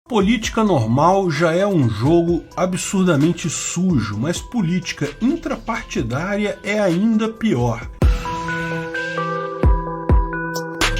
Política normal já é um jogo absurdamente sujo, mas política intrapartidária é ainda pior.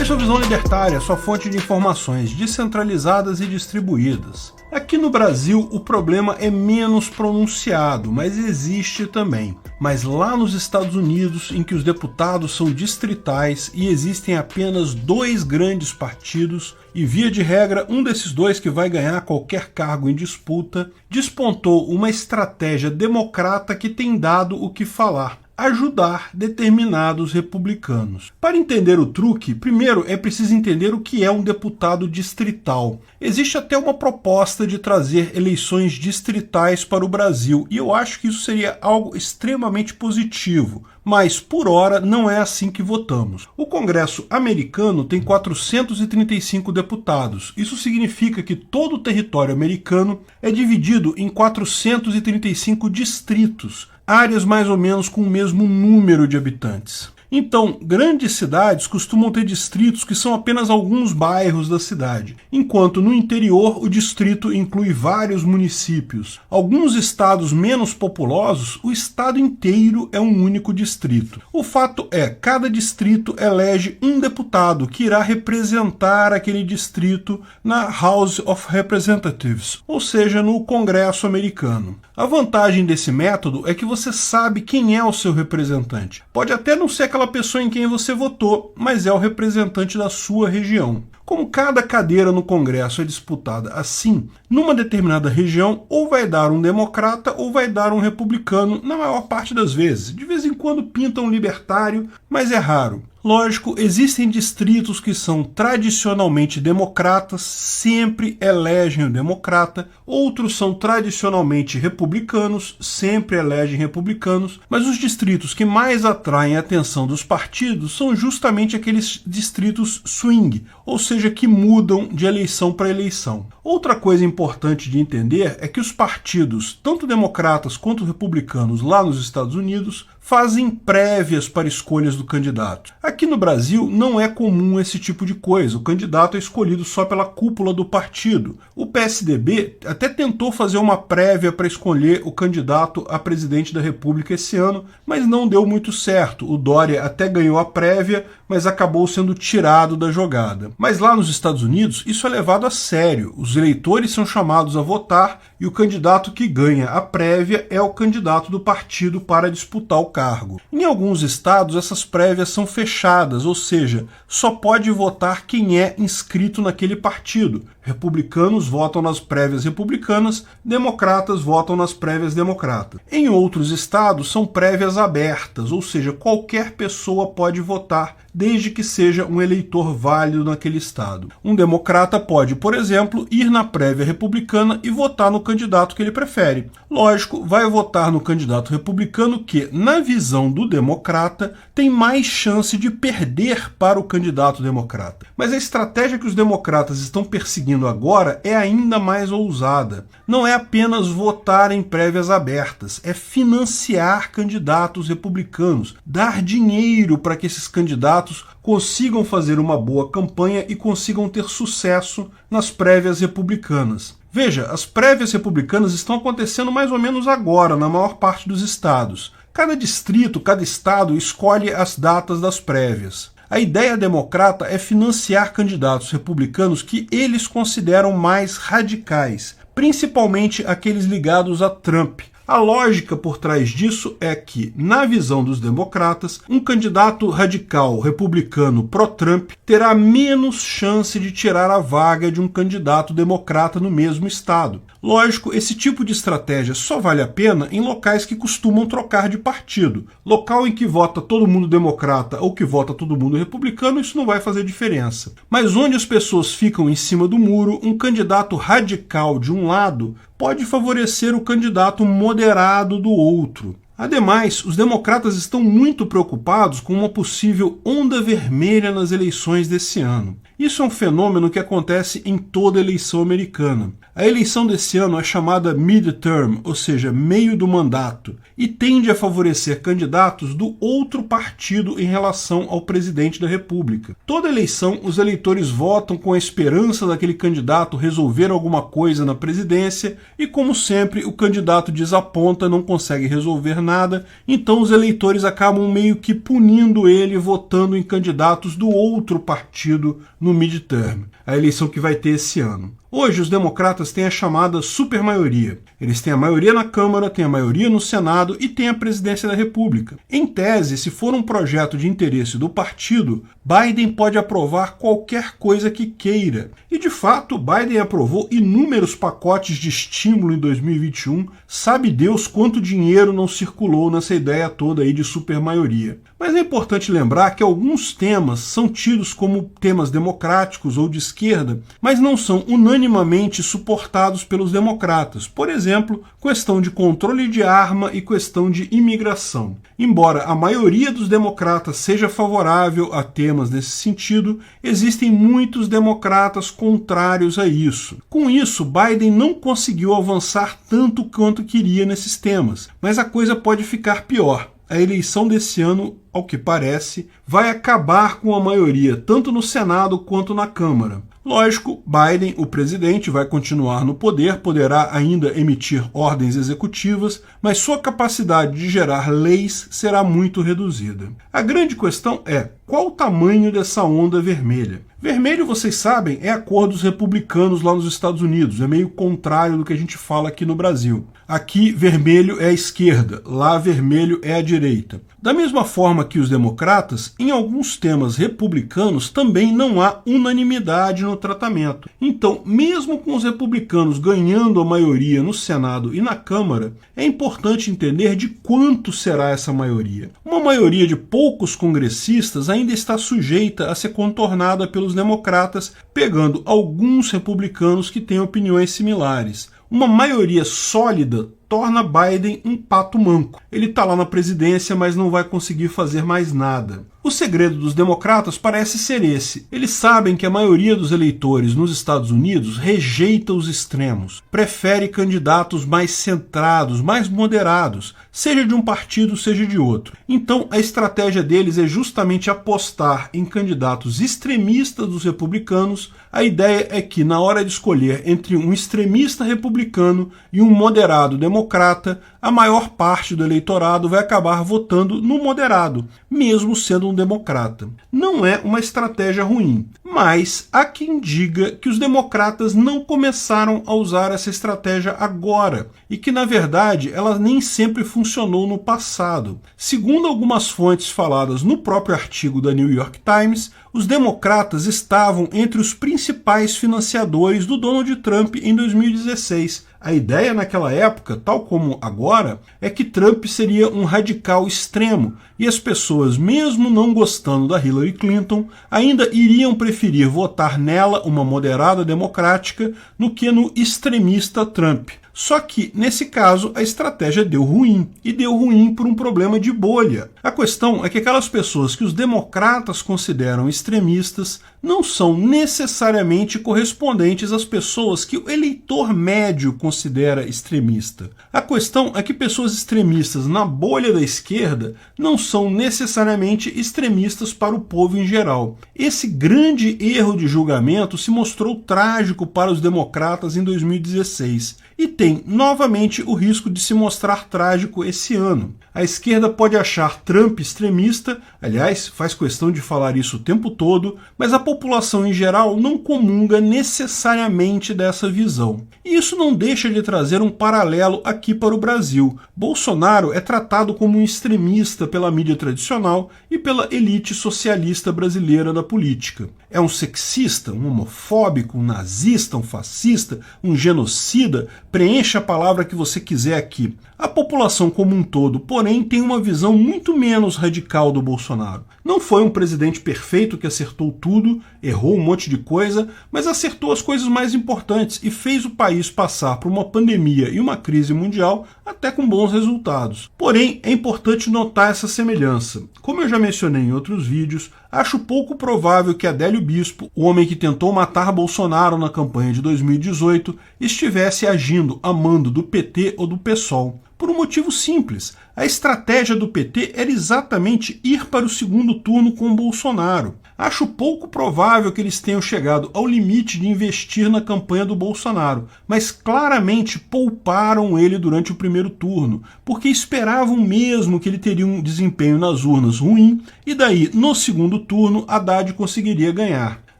Essa é a Visão Libertária, sua fonte de informações descentralizadas e distribuídas. Aqui no Brasil o problema é menos pronunciado, mas existe também. Mas lá nos Estados Unidos, em que os deputados são distritais e existem apenas dois grandes partidos, e via de regra um desses dois que vai ganhar qualquer cargo em disputa, despontou uma estratégia democrata que tem dado o que falar: ajudar determinados republicanos. Para entender o truque, primeiro é preciso entender o que é um deputado distrital. Existe até uma proposta de trazer eleições distritais para o Brasil, e eu acho que isso seria algo extremamente positivo. Mas, por hora, não é assim que votamos. O Congresso americano tem 435 deputados. Isso significa que todo o território americano é dividido em 435 distritos, áreas mais ou menos com o mesmo número de habitantes. Então, grandes cidades costumam ter distritos que são apenas alguns bairros da cidade, enquanto no interior o distrito inclui vários municípios. Alguns estados menos populosos, o estado inteiro é um único distrito. O fato é, cada distrito elege um deputado que irá representar aquele distrito na House of Representatives, ou seja, no Congresso americano. A vantagem desse método é que você sabe quem é o seu representante. Pode até não ser aquela pessoa em quem você votou, mas é o representante da sua região. Como cada cadeira no Congresso é disputada assim, numa determinada região, ou vai dar um democrata ou vai dar um republicano, na maior parte das vezes. De vez em quando pinta um libertário, mas é raro. Lógico, existem distritos que são tradicionalmente democratas, sempre elegem o democrata, outros são tradicionalmente republicanos, sempre elegem republicanos, mas os distritos que mais atraem a atenção dos partidos são justamente aqueles distritos swing, ou seja, que mudam de eleição para eleição. Outra coisa importante de entender é que os partidos, tanto democratas quanto republicanos lá nos Estados Unidos, fazem prévias para escolhas do candidato. Aqui no Brasil não é comum esse tipo de coisa, o candidato é escolhido só pela cúpula do partido. O PSDB até tentou fazer uma prévia para escolher o candidato a presidente da República esse ano, mas não deu muito certo. O Dória até ganhou a prévia, mas acabou sendo tirado da jogada. Mas lá nos Estados Unidos isso é levado a sério. Os eleitores são chamados a votar e o candidato que ganha a prévia é o candidato do partido para disputar o cargo. Em alguns estados essas prévias são fechadas, ou seja, só pode votar quem é inscrito naquele partido. Republicanos votam nas prévias republicanas, democratas votam nas prévias democratas. Em outros estados são prévias abertas, ou seja, qualquer pessoa pode votar, desde que seja um eleitor válido naquele estado. Um democrata pode, por exemplo, ir na prévia republicana e votar no candidato que ele prefere. Lógico, vai votar no candidato republicano que, na visão do democrata, tem mais chance de perder para o candidato democrata. Mas a estratégia que os democratas estão perseguindo agora é ainda mais ousada. Não é apenas votar em prévias abertas, é financiar candidatos republicanos, dar dinheiro para que esses candidatos consigam fazer uma boa campanha e consigam ter sucesso nas prévias republicanas. Veja, as prévias republicanas estão acontecendo mais ou menos agora, na maior parte dos estados. Cada distrito, cada estado escolhe as datas das prévias. A ideia democrata é financiar candidatos republicanos que eles consideram mais radicais, principalmente aqueles ligados a Trump. A lógica por trás disso é que, na visão dos democratas, um candidato radical republicano pró-Trump terá menos chance de tirar a vaga de um candidato democrata no mesmo estado. Lógico, esse tipo de estratégia só vale a pena em locais que costumam trocar de partido. Local em que vota todo mundo democrata ou que vota todo mundo republicano, isso não vai fazer diferença. Mas onde as pessoas ficam em cima do muro, um candidato radical de um lado pode favorecer o candidato moderado do outro. Ademais, os democratas estão muito preocupados com uma possível onda vermelha nas eleições desse ano. Isso é um fenômeno que acontece em toda eleição americana. A eleição desse ano é chamada midterm, ou seja, meio do mandato, e tende a favorecer candidatos do outro partido em relação ao presidente da República. Toda eleição, os eleitores votam com a esperança daquele candidato resolver alguma coisa na presidência e, como sempre, o candidato desaponta, não consegue resolver nada, então os eleitores acabam meio que punindo ele, votando em candidatos do outro partido no midterm, a eleição que vai ter esse ano. Hoje, os democratas têm a chamada supermaioria. Eles têm a maioria na Câmara, têm a maioria no Senado e têm a presidência da República. Em tese, se for um projeto de interesse do partido, Biden pode aprovar qualquer coisa que queira. E, de fato, Biden aprovou inúmeros pacotes de estímulo em 2021. Sabe Deus quanto dinheiro não circulou nessa ideia toda aí de supermaioria. Mas é importante lembrar que alguns temas são tidos como temas democráticos ou de esquerda, mas não são unanimamente suportados pelos democratas. Por exemplo, questão de controle de arma e questão de imigração. Embora a maioria dos democratas seja favorável a temas nesse sentido, existem muitos democratas contrários a isso. Com isso, Biden não conseguiu avançar tanto quanto queria nesses temas, mas a coisa pode ficar pior. A eleição desse ano, ao que parece, vai acabar com a maioria tanto no Senado quanto na Câmara. Lógico, Biden, o presidente, vai continuar no poder, poderá ainda emitir ordens executivas, mas sua capacidade de gerar leis será muito reduzida. A grande questão é, qual o tamanho dessa onda vermelha? Vermelho, vocês sabem, é a cor dos republicanos lá nos Estados Unidos, é meio contrário do que a gente fala aqui no Brasil. Aqui, vermelho é a esquerda, lá vermelho é a direita. Da mesma forma que os democratas, em alguns temas republicanos também não há unanimidade no tratamento. Então, mesmo com os republicanos ganhando a maioria no Senado e na Câmara, é importante entender de quanto será essa maioria. Uma maioria de poucos congressistas ainda está sujeita a ser contornada pelos democratas, pegando alguns republicanos que têm opiniões similares. Uma maioria sólida torna Biden um pato manco. Ele está lá na presidência, mas não vai conseguir fazer mais nada. O segredo dos democratas parece ser esse. Eles sabem que a maioria dos eleitores nos Estados Unidos rejeita os extremos, prefere candidatos mais centrados, mais moderados, seja de um partido, seja de outro. Então, a estratégia deles é justamente apostar em candidatos extremistas dos republicanos. A ideia é que, na hora de escolher entre um extremista republicano e um moderado democrata, a maior parte do eleitorado vai acabar votando no moderado, mesmo sendo um democrata. Não é uma estratégia ruim, mas há quem diga que os democratas não começaram a usar essa estratégia agora e que, na verdade, ela nem sempre funcionou no passado. Segundo algumas fontes faladas no próprio artigo da New York Times, os democratas estavam entre os principais financiadores do Donald Trump em 2016. A ideia naquela época, tal como agora, é que Trump seria um radical extremo e as pessoas, mesmo não gostando da Hillary Clinton, ainda iriam preferir votar nela, uma moderada democrática, do que no extremista Trump. Só que, nesse caso, a estratégia deu ruim, e deu ruim por um problema de bolha. A questão é que aquelas pessoas que os democratas consideram extremistas não são necessariamente correspondentes às pessoas que o eleitor médio considera extremista. A questão é que pessoas extremistas na bolha da esquerda não são necessariamente extremistas para o povo em geral. Esse grande erro de julgamento se mostrou trágico para os democratas em 2016 e tem novamente o risco de se mostrar trágico esse ano. A esquerda pode achar Trump extremista, aliás, faz questão de falar isso o tempo todo, mas a população em geral não comunga necessariamente dessa visão. E isso não deixa de trazer um paralelo aqui para o Brasil. Bolsonaro é tratado como um extremista pela mídia tradicional e pela elite socialista brasileira da política. É um sexista, um homofóbico, um nazista, um fascista, um genocida, preencha a palavra que você quiser aqui. A população como um todo, porém, tem uma visão muito menos radical do Bolsonaro. Não foi um presidente perfeito que acertou tudo, errou um monte de coisa, mas acertou as coisas mais importantes e fez o país passar por uma pandemia e uma crise mundial até com bons resultados. Porém, é importante notar essa semelhança. Como eu já mencionei em outros vídeos, acho pouco provável que Adélio Bispo, o homem que tentou matar Bolsonaro na campanha de 2018, estivesse agindo a mando do PT ou do PSOL. Por um motivo simples: a estratégia do PT era exatamente ir para o segundo turno com Bolsonaro. Acho pouco provável que eles tenham chegado ao limite de investir na campanha do Bolsonaro, mas claramente pouparam ele durante o primeiro turno, porque esperavam mesmo que ele teria um desempenho nas urnas ruim, e daí, no segundo turno, Haddad conseguiria ganhar.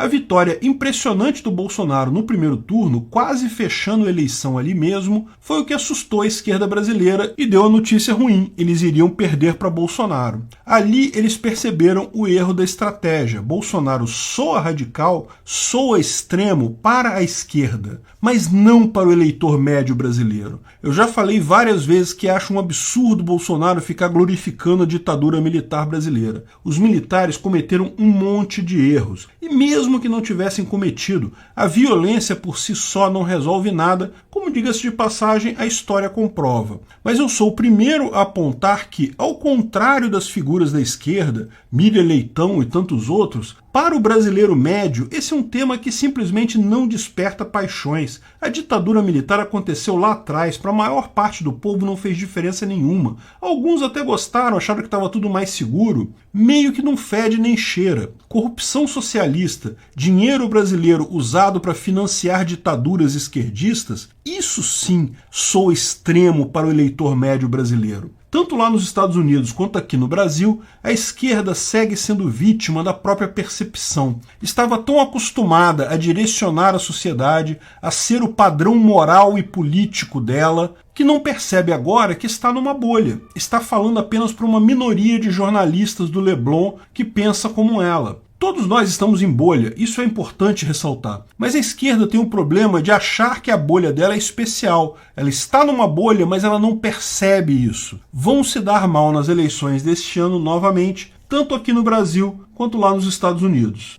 A vitória impressionante do Bolsonaro no primeiro turno, quase fechando a eleição ali mesmo, foi o que assustou a esquerda brasileira e deu a notícia ruim: eles iriam perder para Bolsonaro. Ali eles perceberam o erro da estratégia. Bolsonaro soa radical, soa extremo para a esquerda, mas não para o eleitor médio brasileiro. Eu já falei várias vezes que acho um absurdo Bolsonaro ficar glorificando a ditadura militar brasileira. Os militares cometeram um monte de erros, e mesmo que não tivessem cometido, a violência por si só não resolve nada, como, diga-se de passagem, a história comprova. Mas eu sou o primeiro a apontar que, ao contrário das figuras da esquerda, Miriam Leitão e tantos outros, para o brasileiro médio, esse é um tema que simplesmente não desperta paixões. A ditadura militar aconteceu lá atrás, para a maior parte do povo não fez diferença nenhuma. Alguns até gostaram, acharam que estava tudo mais seguro. Meio que não fede nem cheira. Corrupção socialista, dinheiro brasileiro usado para financiar ditaduras esquerdistas, isso sim soa extremo para o eleitor médio brasileiro. Tanto lá nos Estados Unidos quanto aqui no Brasil, a esquerda segue sendo vítima da própria percepção. Estava tão acostumada a direcionar a sociedade, a ser o padrão moral e político dela, que não percebe agora que está numa bolha. Está falando apenas para uma minoria de jornalistas do Leblon que pensa como ela. Todos nós estamos em bolha, isso é importante ressaltar. Mas a esquerda tem um problema de achar que a bolha dela é especial. Ela está numa bolha, mas ela não percebe isso. Vão se dar mal nas eleições deste ano novamente, tanto aqui no Brasil quanto lá nos Estados Unidos.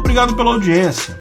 Obrigado pela audiência.